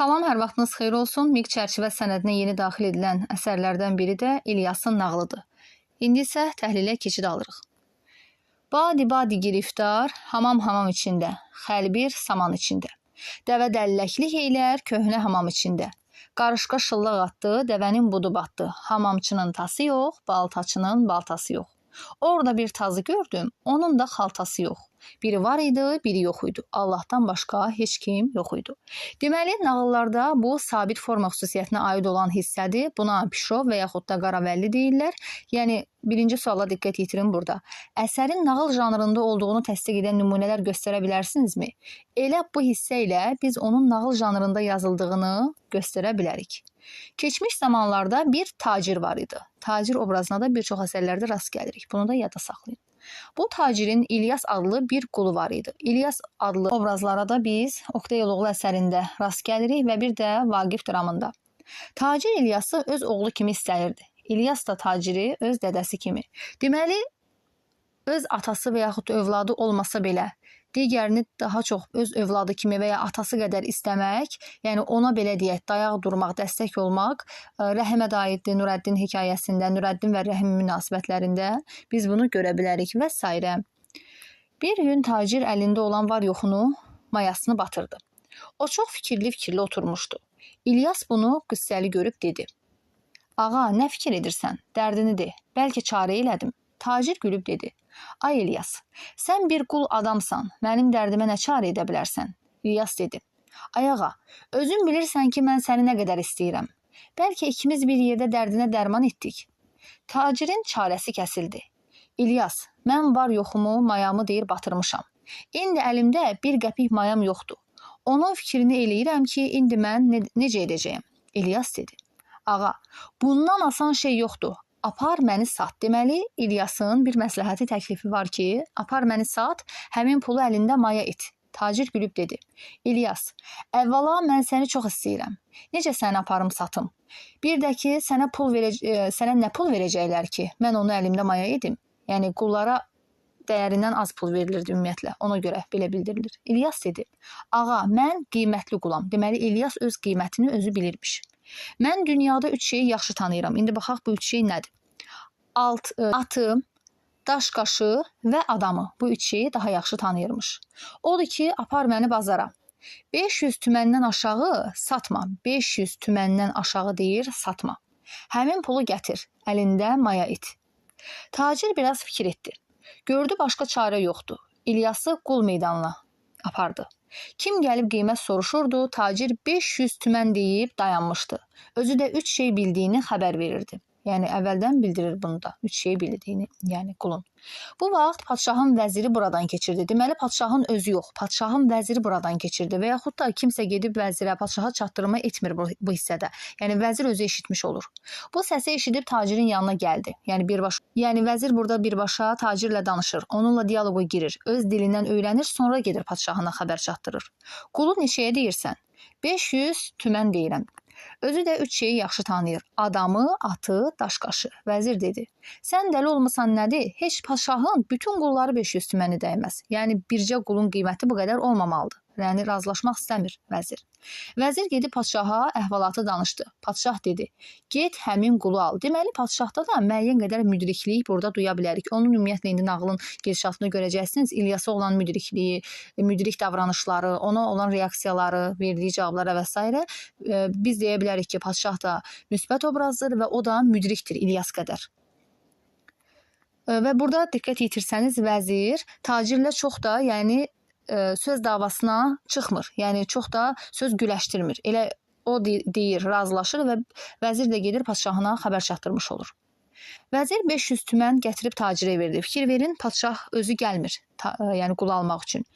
Salam, hər vaxtınız xeyir olsun. MİQ çərçivə sənədinə yeni daxil edilən əsərlərdən biri də İlyasın nağılıdır. İndi isə təhlilə keçid alırıq. Badi giriftar, hamam içində, xəlbir saman içində. Dəvə dəlləklik eylər, köhnə hamam içində. Qarışqa şıllaq atdı, dəvənin budu batdı. Hamamçının tası yox, baltaçının baltası yox. Orada bir tazı gördüm, onun da xaltası yox. Biri var idi, biri yox idi. Allahdan başqa heç kim yox idi. Deməli, nağıllarda bu sabit forma xüsusiyyətinə aid olan hissədir. Buna pişov və yaxud da qaravəlli deyirlər. Yəni, birinci suala diqqət yetirin burada. Əsərin nağıl janrında olduğunu təsdiq edən nümunələr göstərə bilərsinizmi? Elə bu hissə ilə biz onun nağıl janrında yazıldığını göstərə bilərik. Keçmiş zamanlarda bir tacir var idi. Tacir obrazına da bir çox əsərlərdə rast gəlirik. Bunu da yadda saxlayın. Bu tacirin İlyas adlı bir qulu var idi. İlyas adlı obrazlara da biz Oqtay Eloğlu əsərində rast gəlirik və bir də Vaqif dramında. Tacir İlyası öz oğlu kimi istəyirdi. İlyas da taciri öz dədəsi kimi. Deməli, öz atası və yaxud övladı olmasa belə, digərini daha çox öz övladı kimi və ya atası qədər istəmək, yəni ona belə deyək, dayaq durmaq, dəstək olmaq, Rəhimə də aiddir Nurəddin hekayəsində, Nurəddin və Rəhim münasibətlərində biz bunu görə bilərik və s. Bir gün tacir əlində olan var yoxunu, mayasını batırdı. O çox fikirli oturmuşdu. İlyas bunu qüssəli görüb dedi. Ağa, nə fikir edirsən? Dərdini de. Bəlkə çarə elədim. Tacir gülüb dedi. Ay İlyas, sən bir qul adamsan, mənim dərdimə nə çarə edə bilərsən? İlyas dedi. Ay ağa, özün bilirsən ki, mən səni nə qədər istəyirəm. Bəlkə ikimiz bir yerdə dərdinə dərman etdik. Tacirin çarəsi kəsildi. İlyas, mən var yoxumu, mayamı deyir batırmışam. İndi əlimdə bir qəpik mayam yoxdur. Onun fikrini eləyirəm ki, indi mən necə edəcəyim? İlyas dedi. Ağa, bundan asan şey yoxdur. Apar məni sat. Deməli, İlyasın bir məsləhəti təklifi var ki, apar məni sat, həmin pulu əlində maya et. Tacir gülüb dedi. İlyas, əvvəla mən səni çox istəyirəm. Necə səni aparım satım? Bir də ki, sənə nə pul verəcəklər ki, mən onu əlimdə maya edim? Yəni, qullara dəyərindən az pul verilirdi ümumiyyətlə. Ona görə belə bildirilir. İlyas dedi. Ağa, mən qiymətli qulam. Deməli, İlyas öz qiymətini özü bilirmiş. Mən dünyada 3 şeyi yaxşı tanıyıram. İndi baxaq bu 3 şey nədir? Atı, daş qaşı və adamı. Bu 3 şeyi daha yaxşı tanıyırmış. Odur ki, apar məni bazara. 500 tüməndən aşağı satma. 500 tüməndən aşağı deyir, satma. Həmin pulu gətir, əlində maya et. Tacir biraz fikir etdi. Gördü başqa çarə yoxdur. İlyası qul meydanına apardı. Kim gəlib qiymət soruşurdu, tacir 500 tümən deyib dayanmışdı. Özü də 3 şey bildiyini xəbər verirdi. Yəni, əvvəldən bildirir bunu da, 3 şey bildiyini, yəni qulun. Bu vaxt padşahın vəziri buradan keçirdi. Deməli, padşahın özü yox, padşahın vəziri buradan keçirdi və yaxud da kimsə gedib vəzirə, padşaha çatdırma etmir bu hissədə. Yəni, vəzir özü eşitmiş olur. Bu səsi eşidib tacirin yanına gəldi. Yəni, vəzir burada birbaşa tacirlə danışır, onunla diyaloqa girir, öz dilindən öyrənir, sonra gedir padşahına xəbər çatdırır. Qulu neçəyə deyirsən? 500 tümən deyirəm. Özü də 3 şeyi yaxşı tanıyır. Adamı, atı, daşqaşı. Vəzir dedi. Sən dəli olmasan nədir? Heç padşahın bütün qulları 500 tüməni dəyməz. Yəni, bircə qulun qiyməti bu qədər olmamalıdır. Yəni, razılaşmaq istəmir vəzir. Vəzir gedib padşaha əhvalatı danışdı. Padşah dedi, get həmin qulu al. Deməli, padşahda da müəyyən qədər müdriklik burada duya bilərik. Onun ümumiyyətlə indi nağılın gedişatını görəcəksiniz. İlyasa olan müdrikliyi, müdrik davranışları, ona olan reaksiyaları, verdiyi cavablara və s. Biz deyə bilərik ki, padşah da müsbət obrazdır və o da müdrikdir İlyas qədər. Və burada diqqət yetirsəniz, vəzir tacirlə çox da, yəni, söz davasına çıxmır. Yəni, çox da söz güləşdirmir. Elə o deyir, razılaşır və vəzir də gedir padşahına xəbər çatdırmış olur. Vəzir 500 tümən gətirib tacirə verdi. Fikir verin, padşah özü gəlmir, yəni qul almaq üçün.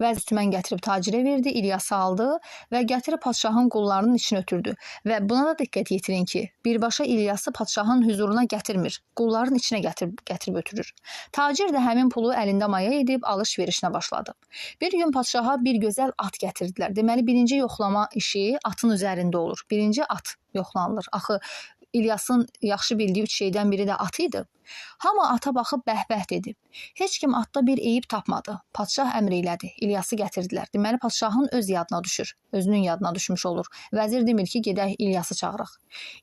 Vəzir tümən gətirib tacirə verdi, İlyası aldı və gətirib padşahın qullarının içine ötürdü. Və buna da diqqət yetirin ki, birbaşa İlyası padşahın huzuruna gətirmir, qulların içine gətirib ötürür. Tacir də həmin pulu əlində maya edib alış-verişinə başladı. Bir gün padşaha bir gözəl at gətirdilər. Deməli, birinci yoxlama işi atın üzərində olur. Birinci at yoxlanılır. Axı, İlyasın yaxşı bildiyi 3 şeydən biri də at idi. Hamı ata baxıb bəhbəh dedi. Heç kim atda bir eyib tapmadı. Padşah əmr elədi. İlyası gətirdilər. Deməli, padşahın öz yadına düşür. Özünün yadına düşmüş olur. Vəzir demir ki, gedək İlyası çağıraq.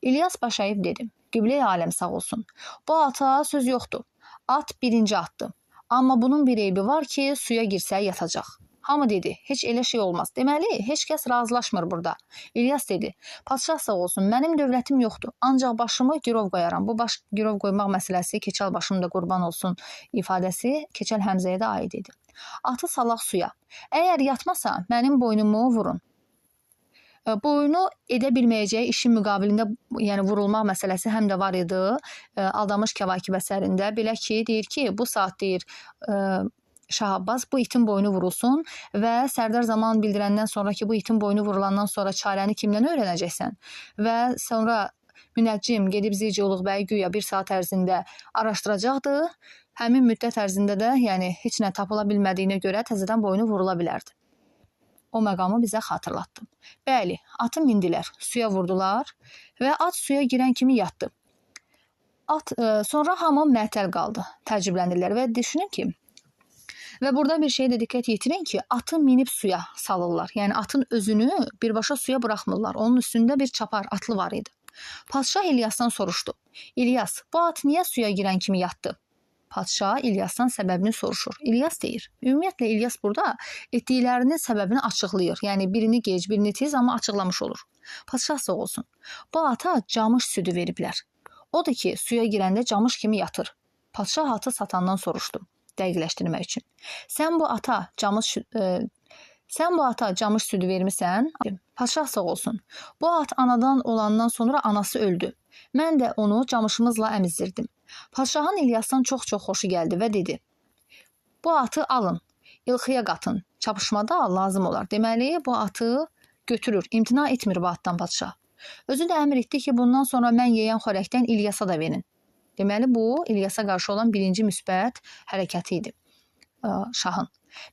İlyas baş əyib dedi. Qiblə-i aləm sağ olsun. Bu ata söz yoxdur. At birinci atdır. Amma bunun bir eybi var ki, suya girsə yatacaq. Hamı dedi, heç elə şey olmaz. Deməli, heç kəs razılaşmır burada. İlyas dedi, padşah sağ olsun, mənim dövlətim yoxdur. Ancaq başımı girov qoyaram. Bu baş girov qoymaq məsələsi Keçəl başım da qurban olsun ifadəsi Keçəl Həmzəyə də aid idi. Atı salaq suya. Əgər yatmasa, mənim boynumu vurun. Boynu edə bilməyəcəyi işin müqabilində, yəni vurulmaq məsələsi həm də var idi. Aldamış Kəvakib əsərində belə ki, deyir ki, bu saat deyir Şah Abbas bu itin boynu vurulsun və Sərdar Zaman bildirəndən sonra ki, bu itin boynu vurulandan sonra çarəni kimdən öyrənəcəksən? Və sonra münəccim gedib Zici Uluq bəyi güya 1 saat ərzində araşdıracaqdı. Həmin müddət ərzində də yəni heç nə tapıla bilmədiyinə görə təzədən boynu vurula bilərdi. O məqamı bizə xatırlatdı. Bəli, atı mindilər, suya vurdular və at suya girən kimi yatdı. Sonra hamı məətəl qaldı, təəccübləndirlər və düşünün ki, və burada bir şeyə də diqqət yetirin ki, atı minib suya salırlar. Yəni atın özünü birbaşa suya buraxmırlar. Onun üstündə bir çapar, atlı var idi. Padşah İlyasdan soruşdu. İlyas, bu at niyə suya girən kimi yatdı? Padşah İlyasdan səbəbini soruşur. İlyas deyir. Ümumiyyətlə İlyas burada etdiklərinin səbəbini açıqlayır. Yəni birini gec, birini tez, amma açıqlamış olur. Padşah sağ olsun. Bu ata camış südü veriblər. Odur ki, suya girəndə camış kimi yatır. Padşah atı satandan soruşdu. Dəqiqləşdirmək üçün. Sən bu ata camış südü vermisən? Padşah sağ olsun. Bu at anadan olandan sonra anası öldü. Mən də onu camışımızla əmizdirdim. Padşahın İlyasdan çox-çox xoşu gəldi və dedi. Bu atı alın, ilxıya qatın. Çapışmada lazım olar. Deməli, bu atı götürür. İmtina etmir bu atdan padşah. Özü də əmr etdi ki, bundan sonra mən yeyən xörəkdən İlyasa da verin. Deməli, bu İlyasa qarşı olan birinci müsbət hərəkəti idi şahın.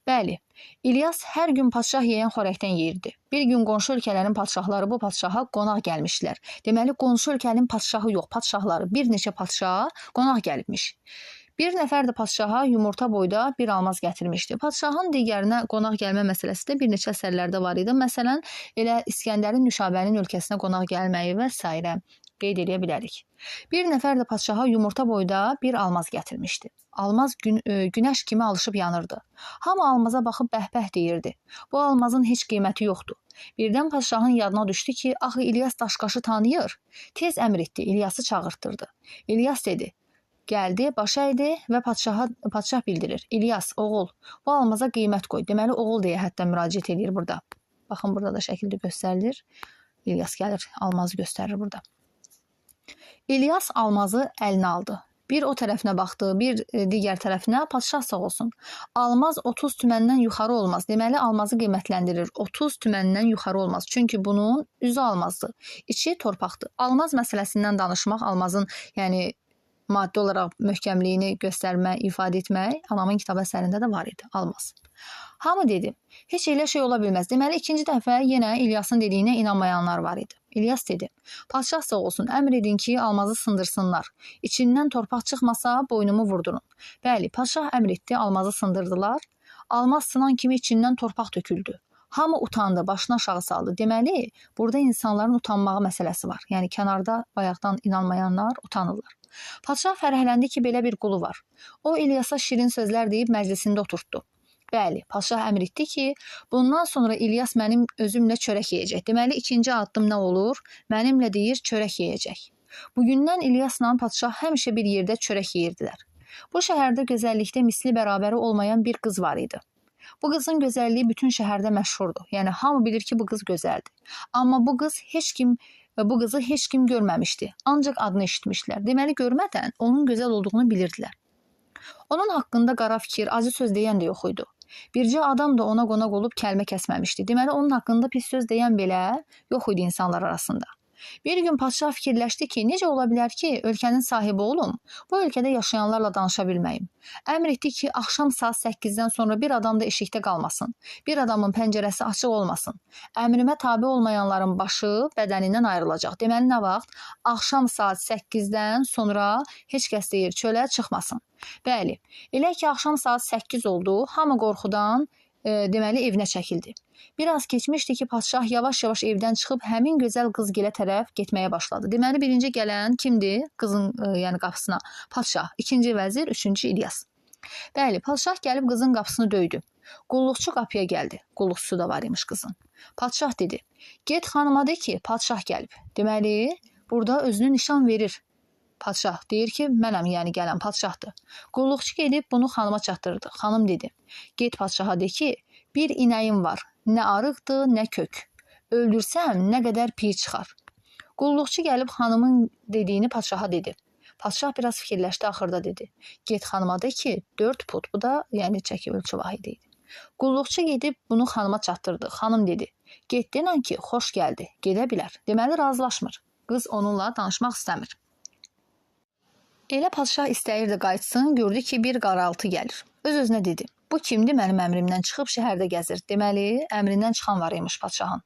Bəli, İlyas hər gün padşah yeyən xörəkdən yeyirdi. Bir gün qonşu ölkələrin padşahları bu padşaha qonaq gəlmişlər. Deməli, qonşu ölkənin padşahı yox, padşahları, bir neçə padşaha qonaq gəlmiş. Bir nəfər də padşaha yumurta boyda bir almaz gətirmişdi. Padşahın digərinə qonaq gəlmə məsələsi də bir neçə əsərlərdə var idi. Məsələn, elə İskəndərin Nüşabənin ölkəsinə qonaq gəlməyi və s. qeyd edə bilərik. Bir nəfər də padşaha yumurta boyda bir almaz gətirmişdi. Almaz günəş kimi alışıb yanırdı. Hamı almaza baxıb bəhbəh deyirdi. Bu almazın heç qiyməti yoxdur. Birdən padşahın yadına düşdü ki, axı İlyas Daşqaşı tanıyır. Tez əmr etdi, İlyası çağırtdırdı. İlyas dedi, gəldi, baş əydi və padşah bildirir. İlyas, oğul, bu almaza qiymət qoy. Deməli, oğul deyə hətta müraciət edir burada. Baxın, burada da şəkildə göstərilir. İlyas gəlir, almazı göstərir burada. İlyas almazı əlinə aldı. Bir o tərəfinə baxdı, bir digər tərəfinə, padşah sağ olsun. Almaz 30 tüməndən yuxarı olmaz. Deməli, almazı qiymətləndirir. 30 tüməndən yuxarı olmaz. Çünki bunun üzü almazdır, içi torpaqdır. Almaz məsələsindən danışmaq, almazın yəni maddi olaraq möhkəmliyini göstərmə, ifadə etmək, anamın kitab əsərində də var idi, almaz. Hamı dedi, heç elə şey ola bilməz. Deməli, ikinci dəfə yenə İlyasın dediyinə inanmayanlar var idi. İlyas dedi, padşah sağ olsun, əmr edin ki, almazı sındırsınlar. İçindən torpaq çıxmasa, boynumu vurdurun. Bəli, padşah əmr etdi, almazı sındırdılar. Almaz sınan kimi içindən torpaq töküldü. Hamı utandı, başını aşağı saldı. Deməli, burada insanların utanmağı məsələsi var. Yəni, kənarda bayaqdan inanmayanlar utanırlar. Padşah fərəhləndi ki, belə bir qulu var. O, İlyasa şirin sözlər deyib məclisində oturtdu. Bəli, padşah əmr etdi ki, bundan sonra İlyas mənim özümlə çörək yeyəcək. Deməli, ikinci addım nə olur? Mənimlə deyir, çörək yeyəcək. Bugündən İlyasla padşah həmişə bir yerdə çörək yeyirdilər. Bu şəhərdə gözəllikdə misli bərabəri olmayan bir qız var idi. Bu qızın gözəlliyi bütün şəhərdə məşhurdur. Yəni, hamı bilir ki, bu qız gözəldir. Amma bu qızı heç kim görməmişdi. Ancaq adını eşitmişlər. Deməli, görmədən onun gözəl olduğunu bilirdilər. Onun haqqında qara fikir, acı söz deyən də yox idi. Bircə adam da ona qonaq olub kəlmə kəsməmişdi. Deməli, onun haqqında pis söz deyən belə yox idi insanlar arasında. Bir gün padşah fikirləşdi ki, necə ola bilər ki, ölkənin sahibi olum, bu ölkədə yaşayanlarla danışa bilməyim. Əmr etdi ki, axşam saat 8-dən sonra bir adam da eşikdə qalmasın, bir adamın pəncərəsi açıq olmasın. Əmrimə tabe olmayanların başı bədənindən ayrılacaq. Deməli, nə vaxt? Axşam saat 8-dən sonra heç kəs deyir, çölə çıxmasın. Bəli, elə ki, axşam saat 8 oldu, hamı qorxudan deməli evinə çəkildi. Biraz keçmişdi ki, padşah yavaş-yavaş evdən çıxıb həmin gözəl qızgilə tərəf getməyə başladı. Deməli, birinci gələn kimdir? Qızın yəni qapısına padşah, ikinci vəzir, üçüncü İlyas. Bəli, padşah gəlib qızın qapısını döydü. Qulluqçu qapıya gəldi. Qulluqçusu da var imiş qızın. Padşah dedi, get xanıma de ki, padşah gəlib. Deməli, burada özünü nişan verir. Padşah deyir ki, mənəm, yəni gələn padşahdır. Qulluqçu gedib bunu xanıma çatdırdı. Xanım dedi, get padşaha de ki, bir inəyim var. Nə arıqdır, nə kök. Öldürsəm, nə qədər piy çıxar. Qulluqçu gəlib xanımın dediyini padşaha dedi. Padşah biraz fikirləşdi, axırda dedi. Get xanıma de ki, 4 put. Bu da yəni çəki ölçü vahidi idi. Qulluqçu gedib bunu xanıma çatdırdı. Xanım dedi, get denən ki, xoş gəldi, gedə bilər. Deməli, razılaşmır. Qız onunla danışmaq istəmir. Elə padşah istəyirdi qayıtsın, gördü ki, bir qaraltı gəlir. Öz-özünə dedi, bu kimdir mənim əmrimdən çıxıb şəhərdə gəzir? Deməli, əmrindən çıxan var imiş padşahın.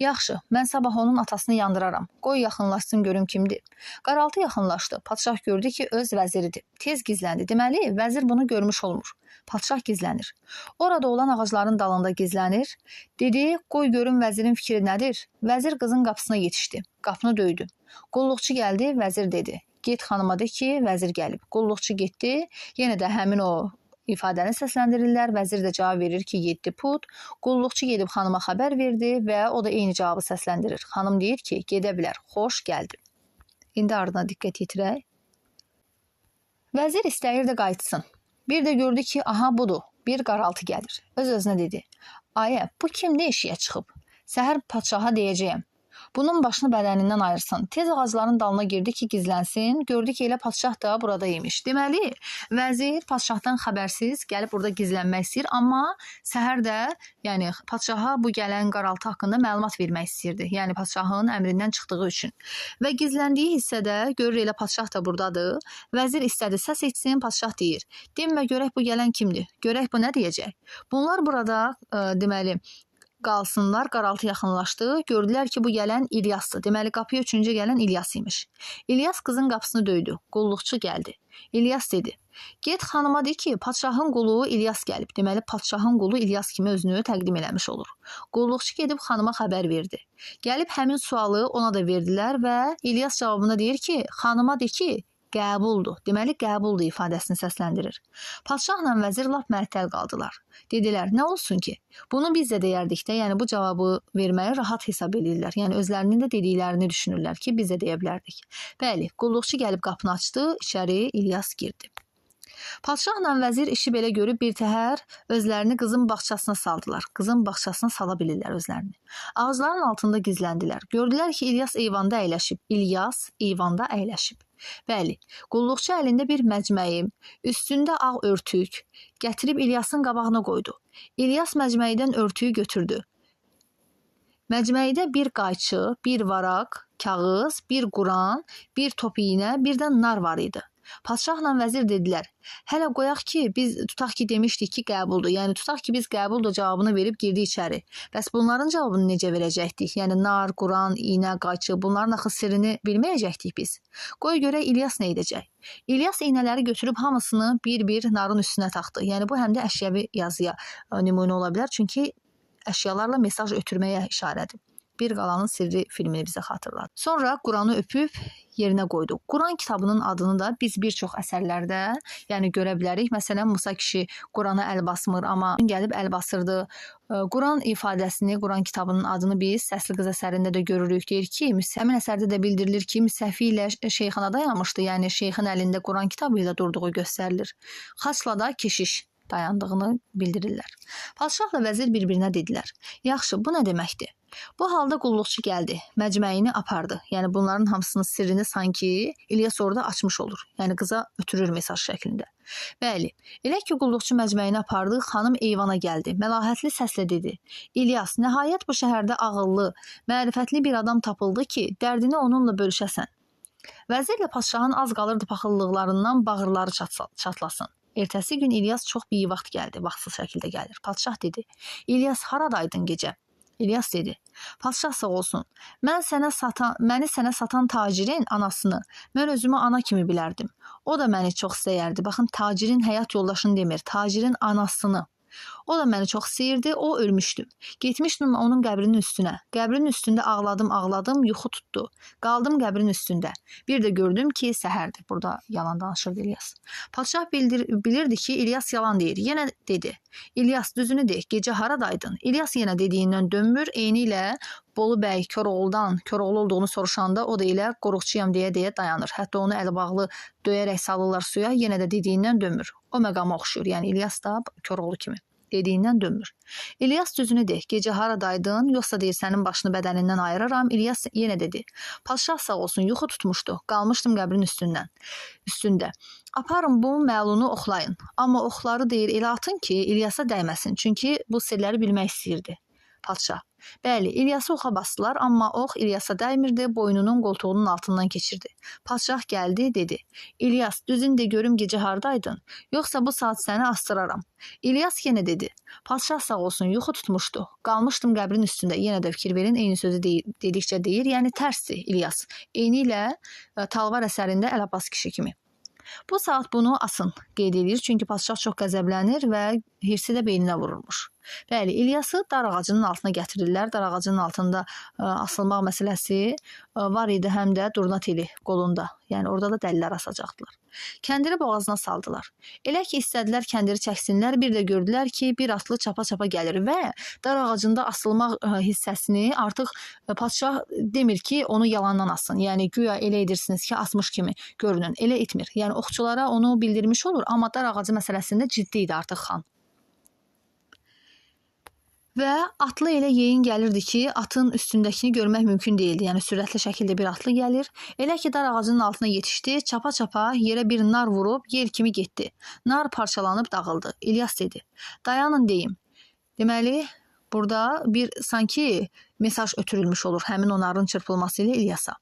Yaxşı, mən sabah onun atasını yandıraram. Qoy yaxınlaşsın görüm kimdir. Qaraltı yaxınlaşdı. Padşah gördü ki, öz vəziridir. Tez gizləndi. Deməli, vəzir bunu görmüş olmur. Padşah gizlənir. Orada olan ağacların dalında gizlənir. Dedi, qoy görüm vəzirin fikri nədir? Vəzir qızın qapısına yetişdi. Qapını döydü. Qulluqçu gəldi, vəzir dedi. Get xanıma de ki, vəzir gəlib. Qulluqçu getdi. Yenə də həmin o ifadəni səsləndirirlər. Vəzir də cavab verir ki, 7 put. Qulluqçu gedib xanıma xəbər verdi və o da eyni cavabı səsləndirir. Xanım deyir ki, gedə bilər, xoş gəldi. İndi ardına diqqət yetirək. Vəzir istəyirdi qayıtsın. Bir də gördü ki, aha budur, bir qaraltı gəlir. Öz-özünə dedi, ayə, bu kimdir eşiyə çıxıb? Səhər padşaha deyəcəyəm. Bunun başını bədənindən ayırsın. Tez ağacların dalına girdi ki, gizlənsin. Gördü ki, elə padşah da burada imiş. Deməli, vəzir padşahdan xəbərsiz gəlib burada gizlənmək istəyir, amma səhər də, yəni padşaha bu gələn qaraltı haqqında məlumat vermək istəyirdi. Yəni padşahın əmrindən çıxdığı üçün. Və gizləndiyi hissədə görür elə padşah da buradadır. Vəzir istədi səs etsin, padşah deyir. Demə görək bu gələn kimdir? Görək bu nə deyəcək? Bunlar burada deməli qalsınlar, qaraltı yaxınlaşdı. Gördülər ki, bu gələn İlyasdır. Deməli, qapıya üçüncü gələn İlyas imiş. İlyas qızın qapısını döydü. Qulluqçu gəldi. İlyas dedi, get xanıma de ki, padşahın qulu İlyas gəlib. Deməli, padşahın qulu İlyas kimi özünü təqdim eləmiş olur. Qulluqçu gedib xanıma xəbər verdi. Gəlib həmin sualı ona da verdilər və İlyas cavabında deyir ki, xanıma de ki, qəbuldur. Deməli, qəbuldur ifadəsini səsləndirir. Padşahla vəzir lap məəttəl qaldılar. Dedilər, nə olsun ki? Bunu biz də deyərdik də, yəni bu cavabı verməyi rahat hesab edirlər. Yəni özlərinin də dediklərini düşünürlər ki, biz də deyə bilərdik. Bəli, qulluqçu gəlib qapını açdı, içəri İlyas girdi. Padşahla vəzir işi belə görüb bir təhər özlərini qızın bağçasına saldılar. Qızın bağçasına sala bilirlər özlərini. Ağacların altında gizləndilər. Gördülər ki, İlyas eyvanda əyləşib. İlyas eyvanda əyləşib. Bəli, qulluqçu əlində bir məcməyi, üstündə ağ örtük gətirib İlyasın qabağına qoydu. İlyas məcməyidən örtüyü götürdü. Məcməyidə bir qayçı, bir varaq, kağız, bir quran, bir top iynə, bir də nar var idi. Padşahla vəzir dedilər, hələ qoyaq ki, biz tutaq ki demişdik ki qəbuldur. Yəni tutaq ki biz qəbuldur cavabını verib girdi içəri. Bəs bunların cavabını necə verəcəkdik? Yəni nar, quran, iynə, qayçı, bunların axı sirrini bilməyəcəkdik biz. Qoy görək İlyas nə edəcək? İlyas iynələri götürüb hamısını bir-bir narın üstünə taxdı. Yəni bu həm də əşyavi yazıya nümunə ola bilər. Çünki əşyalarla mesaj ötürməyə işarədir. Bir qalanın sirri filmini bizə xatırladı. Sonra Quranı öpüb yerinə qoydu. Quran kitabının adını da biz bir çox əsərlərdə yəni görə bilərik. Məsələn, Musa kişi Qurana əl basmır, amma gəlib əl basırdı. Quran ifadəsini, Quran kitabının adını biz Səsli Qız əsərində də görürük. Deyir ki, həmin əsərdə də bildirilir ki, müsəfi ilə şeyxana dayanmışdı. Yəni şeyxin əlində Quran kitabı ilə durduğu göstərilir. Xaçla da keşiş. dayandığını bildirirlər. Padşahla vəzir bir-birinə dedilər: "Yaxşı, bu nə deməkdir?" Bu halda qulluqçu gəldi, məcməyini apardı. Yəni bunların hamısının sirrini sanki İlyas orada açmış olur. Yəni qıza ötürür mesaj şəklində. Bəli, elə ki qulluqçu məcməyini apardı, xanım eyvana gəldi. Məlahətli səslə dedi: "İlyas, nəhayət bu şəhərdə ağıllı, mərifətli bir adam tapıldı ki, dərdini onunla bölüşəsən." Vəzirlə padşahın az qalırdı paxıllıqlarından bağırları çatlasın. Ertəsi gün İlyas çox bir vaxt gəldi, vaxtsız şəkildə gəlir. Padşah dedi: "İlyas, haradaydın gecə?" İlyas dedi: "Padşah sağ olsun. Məni sənə satan tacirin anasını mən özümü ana kimi bilərdim. O da məni çox istəyərdi." Baxın, tacirin həyat yoldaşını demir, tacirin anasını. O da məni çox istəyirdi, o ölmüşdü. Getmişdim onun qəbrinin üstünə. Qəbrin üstündə ağladım, yuxu tutdu. Qaldım qəbrin üstündə. Bir də gördüm ki, səhərdir. Burada yalan danışırdı İlyas. Padşah bilirdi ki, İlyas yalan deyir. Yenə dedi: "İlyas, düzünü de, gecə haradaydın?" İlyas yenə dediyindən dönmür, eyni ilə Bolu bəy Koroğlu olduğunu soruşanda o da elə qoruqçuyam deyə dayanır. Hətta onu əli bağlı döyərək salırlar suya, yenə də dediyindən dönmür. O məqama oxşuyur. Yəni İlyas da Koroğlu kimi dediyindən dönmür. İlyas düzünü de, gecə haradaydın, yoxsa deyir sənin başını bədənindən ayıraram. İlyas yenə dedi: "Padşah sağ olsun, yuxu tutmuşdu. Qalmışdım qəbrin üstündə. Aparın bu məlunu oxlayın. Amma oxları deyir elə atın ki, İlyasa dəyməsin. Çünki bu sirləri bilmək istəyirdi." Padşah: "Bəli, İlyası oxa basdılar, amma ox İlyasa dəymirdi, boynunun qoltuğunun altından keçirdi." Padşah gəldi, dedi: "İlyas, düzün de görüm gecə hardaydın, yoxsa bu saat səni astıraram." İlyas yenə dedi: "Padşah sağ olsun, yuxu tutmuşdu. Qalmışdım qəbrin üstündə." Yenə də fikir verin, eyni sözü dedikcə deyir, yəni tərsdir İlyas. Eyni ilə Talvar əsərində Əl Abbas kişi kimi. Bu saat bunu asın qeyd edir, çünki padşah çox qəzəblənir və hirsi də beyninə vurulmuş. Bəli, İlyası dar ağacının altına gətirirlər. Dar ağacının altında asılmaq məsələsi var idi, həm də durna teli qolunda. Yəni orada da dəlilər asacaqdılar. Kəndiri boğazına saldılar. Elə ki istədilər kəndiri çəksinlər, bir də gördülər ki, bir atlı çapa-çapa gəlir və dar ağacında asılmaq hissəsini artıq padşah demir ki, onu yalandan asın. Yəni güya elə edirsiniz ki, asmış kimi görünün. Elə etmir. Yəni oxçulara onu bildirmiş olur, amma dar ağacı məsələsində ciddi idi artıq xan. Və atlı elə yeyin gəlirdi ki, atın üstündəkini görmək mümkün deyildi. Yəni sürətli şəkildə bir atlı gəlir. Elə ki dar ağacının altına yetişdi, çapa-çapa yerə bir nar vurub yel kimi getdi. Nar parçalanıb dağıldı. İlyas dedi: "Dayanın deyim." Deməli, burada bir sanki mesaj ötürülmüş olur həmin o narın çırpılması ilə İlyasa.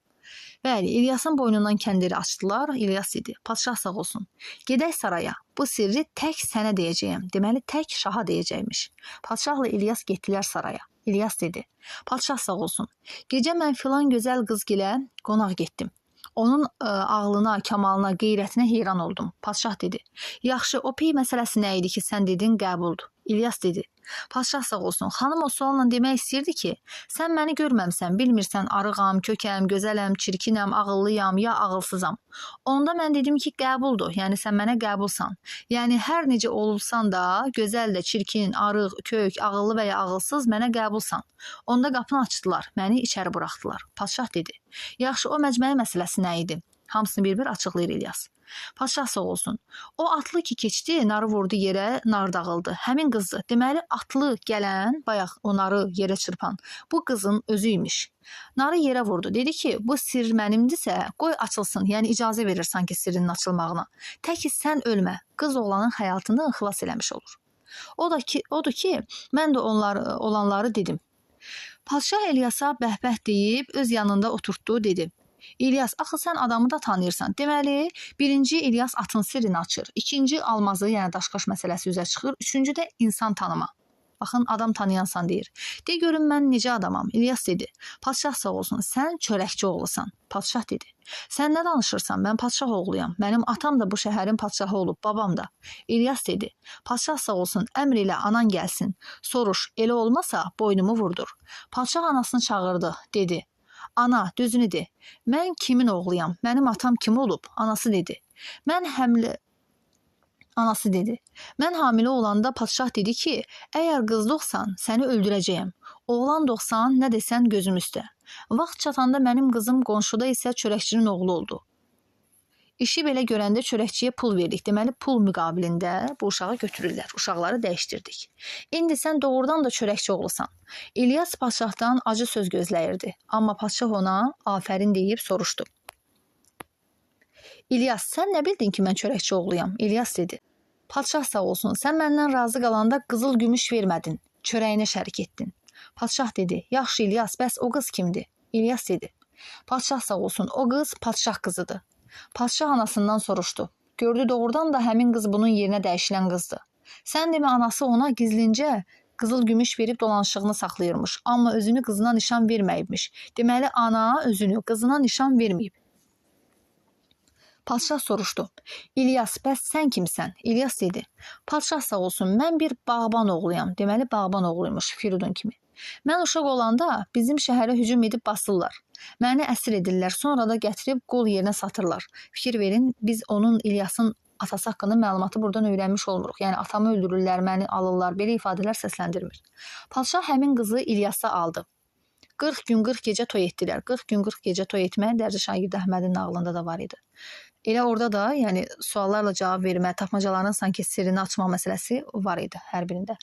Bəli, İlyasın boynundan kəndiri açdılar. İlyas dedi: "Padşah sağ olsun. Gedək saraya. Bu sirri tək sənə deyəcəyəm." Deməli, tək şaha deyəcəkmiş. Padşahla İlyas getdilər saraya. İlyas dedi: "Padşah sağ olsun. Gecə mən filan gözəl qız gilə qonaq getdim. Onun ağlına, kamalına, qeyrətinə heyran oldum." Padşah dedi: "Yaxşı, o piy məsələsi nə idi ki, sən dedin qəbuldur." İlyas dedi: "Padşah sağ olsun. Xanım o sualla demək istəyirdi ki, sən məni görməmsən, bilmirsən arığam, kökəm, gözələm, çirkinəm, ağıllıyam, ya ağılsızam. Onda mən dedim ki, qəbuldur. Yəni sən mənə qəbulsan. Yəni hər necə olursan da, gözəl də, çirkin, arıq, kök, ağıllı və ya ağılsız mənə qəbulsan. Onda qapını açdılar, məni içəri buraxdılar." Padşah dedi: "Yaxşı, o məcməyi məsələsi nə idi?" Hamısını bir-bir açıqlayır İlyas. Padşah sağ olsun. O atlı ki keçdi, narı vurdu yerə, nar dağıldı. Həmin qızdı. Deməli, atlı gələn, bayaq o narı yerə çırpan, bu qızın özü imiş. Narı yerə vurdu. Dedi ki, bu sir mənimdirsə, qoy açılsın. Yəni icazə verir sanki sirrinin açılmağına. Təki sən ölmə. Qız oğlanın həyatını xilas eləmiş olur. Odur ki, mən də olanları dedim. Padşah İlyasa bəhbəh deyib öz yanında oturtdu, dedi: "İlyas, axı sən adamı da tanıyırsan. Deməli, birinci İlyas atın sirrini açır. İkinci almazı, yəni daşqaş məsələsi üzə çıxır. Üçüncü də insan tanıma. Baxın, adam tanıyansan deyir. De görüm mən necə adamam?" İlyas dedi: "Padşah sağ olsun, sən çörəkçi oğlusan." Padşah dedi: "Sən nə danışırsan? Mən padşah oğluyam. Mənim atam da bu şəhərin padşahı olub, babam da." İlyas dedi: "Padşah sağ olsun, əmr ilə anan gəlsin. Soruş, elə olmasa boynumu vurdur." Padşah anasını çağırdı, dedi: "Ana, düzünü de. Mən kimin oğluyam? Mənim atam kim olub?" Anası dedi: "Mən hamilə olanda padşah dedi ki, əgər qız doğsan, səni öldürəcəyəm. Oğlan doğsan, nə desən gözüm üstə. Vaxt çatanda mənim qızım qonşuda isə çörəkçinin oğlu oldu. İşi belə görəndə çörəkçiyə pul verdik. Deməli, pul müqabilində bu uşağı götürürlər. Uşaqları dəyişdirdik. İndi sən doğrudan da çörəkçi oğlusan. İlyas padşahdan acı söz gözləyirdi. Amma padşah ona afərin deyib soruşdu. İlyas, sən nə bildin ki, mən çörəkçi oğluyam? İlyas dedi. Padşah sağ olsun, sən məndən razı qalanda qızıl gümüş vermədin. Çörəyinə şərik etdin. Padşah dedi, yaxşı İlyas, bəs o qız kimdir? İlyas dedi. Padşah sağ olsun, o qız padşah qızıdır. Padşah anasından soruşdu. Gördü doğrudan da həmin qız bunun yerinə dəyişilən qızdır. Sən demə anası ona gizlincə qızıl gümüş verib dolanışığını saxlayırmış. Amma özünü qızına nişan verməyibmiş. Deməli, ana özünü qızına nişan verməyib. Padşah soruşdu. İlyas, bəs sən kimsən? İlyas dedi. Padşah sağ olsun, mən bir bağban oğluyam. Deməli, bağban oğluymuş, Firidun kimi. Mən uşaq olanda bizim şəhərə hücum edib basırlar. Məni əsir edirlər, sonra da gətirib qol yerinə satırlar. Fikir verin, biz onun İlyasın atası haqqında məlumatı buradan öyrənmiş olmuruq. Yəni, atamı öldürürlər, məni alırlar, belə ifadələr səsləndirmir. Padşah həmin qızı İlyasa aldı. 40 gün 40 gecə toy etdilər. 40 gün 40 gecə toy etmək Dərzi Şagird Əhmədin nağlında da var idi. Elə orada da, yəni suallarla cavab vermə, tapmacaların sanki sirrini açma məsələsi var idi hər birində.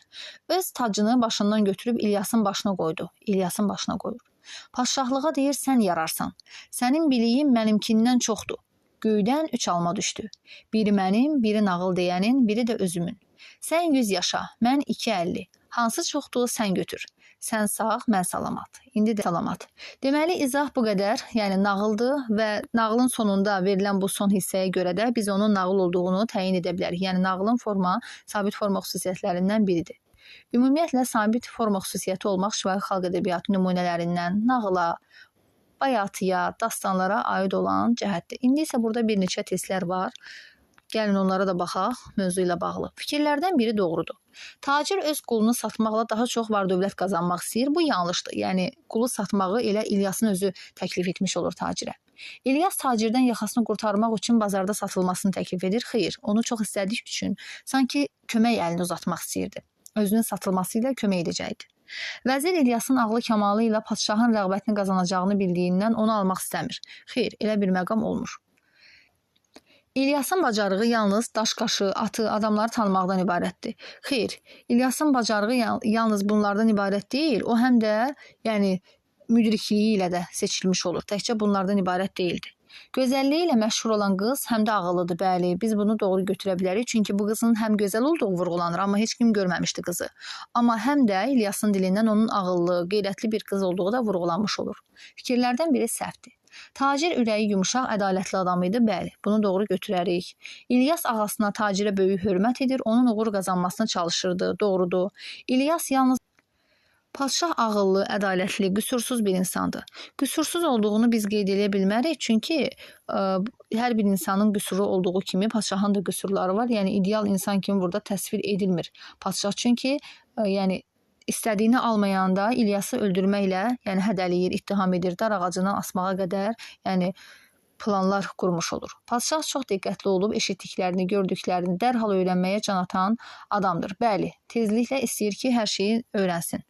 Öz tacını başından götürüb İlyasın başına qoydu. İlyasın başına qoyur. Padşahlığa deyir, sən yararsan. Sənin biliyin mənimkindən çoxdur. Göydən 3 alma düşdü. Biri mənim, biri nağıl deyənin, biri də özümün. Sən 100 yaşa, mən 250. Hansı çoxdur, sən götür. Sən sağ, mən salamat. İndi də salamat. Deməli, izah bu qədər, yəni nağıldır və nağılın sonunda verilən bu son hissəyə görə də biz onun nağıl olduğunu təyin edə bilərik. Yəni, nağılın forma, sabit forma xüsusiyyətlərindən biridir. Ümumiyyətlə, sabit forma xüsusiyyəti olmaq şifahi xalq ədəbiyyatı nümunələrindən nağıla, bayatıya, dastanlara aid olan cəhətdir. İndi isə burada bir neçə testlər var. Gəlin onlara da baxaq, mövzu ilə bağlı. Fikirlərdən biri doğrudur. Tacir öz qulunu satmaqla daha çox var-dövlət qazanmaq istəyir. Bu yanlışdır. Yəni, qulu satmağı elə İlyasın özü təklif etmiş olur tacirə. İlyas tacirdən yaxasını qurtarmaq üçün bazarda satılmasını təklif edir. Xeyr, onu çox istədiyi üçün sanki kömək əlini uzatmaq istəyirdi. Özünün satılması ilə kömək edəcəkdi. Vəzir İlyasın ağlı kamalı ilə padşahın rəğbətini qazanacağını bildiyindən onu almaq istəmir. Xeyr, elə bir məqam olmur. İlyasın bacarığı yalnız daş-qaşı, atı, adamları tanımaqdan ibarətdir. Xeyr, İlyasın bacarığı yalnız bunlardan ibarət deyil, o həm də müdrikliyi ilə də seçilmiş olur. Təkcə bunlardan ibarət deyildi. Gözəlliyi ilə məşhur olan qız həm də ağıllıdır, bəli, biz bunu doğru götürə bilərik. Çünki bu qızın həm gözəl olduğu vurğulanır, amma heç kim görməmişdi qızı. Amma həm də İlyasın dilindən onun ağıllı, qeyrətli bir qız olduğu da vurğulanmış olur. Fikirlərdən biri səhvdir. Tacir ürəyi yumşaq, ədalətli adam idi, bəli, bunu doğru götürərik. İlyas ağasına, tacirə böyük hörmət edir, onun uğur qazanmasına çalışırdı, doğrudur. İlyas yalnız padşah ağıllı, ədalətli, qüsursuz bir insandır. Qüsursuz olduğunu biz qeyd edə bilmərik, çünki hər bir insanın qüsuru olduğu kimi padşahın da qüsurları var. Yəni, ideal insan kimi burada təsvir edilmir padşah, çünki İstədiyini almayanda İlyası öldürməklə hədəliyir, ittiham edir, dar ağacından asmağa qədər planlar qurmuş olur. Padşah çox diqqətli olub, eşitdiklərini, gördüklərini dərhal öyrənməyə can atan adamdır. Bəli, tezliklə istəyir ki, hər şeyi öyrənsin.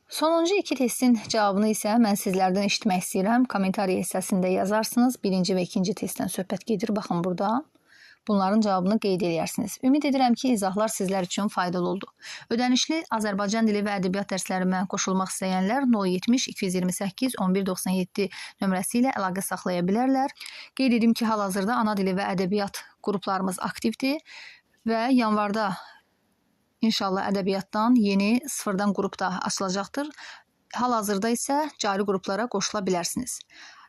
Sonuncu 2 testin cavabını isə mən sizlərdən eşitmək istəyirəm. Kommentariya hissəsində yazarsınız. 1-ci və 2-ci testdən söhbət gedir. Baxın burada. Bunların cavabını qeyd edirsiniz. Ümid edirəm ki, izahlar sizlər üçün faydalı oldu. Ödənişli Azərbaycan dili və ədəbiyyat dərslərimə qoşulmaq istəyənlər 070-228-1197 nömrəsi ilə əlaqə saxlaya bilərlər. Qeyd edim ki, hal-hazırda ana dili və ədəbiyyat qruplarımız aktivdir və yanvarda inşallah ədəbiyyatdan yeni sıfırdan qrup da açılacaqdır. Hal-hazırda isə cari qruplara qoşula bilərsiniz.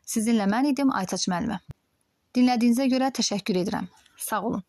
Sizinlə mən idim, Aytaç müəllimə. Dinlədiyinizə görə təşəkkür edirəm. Sağ olun.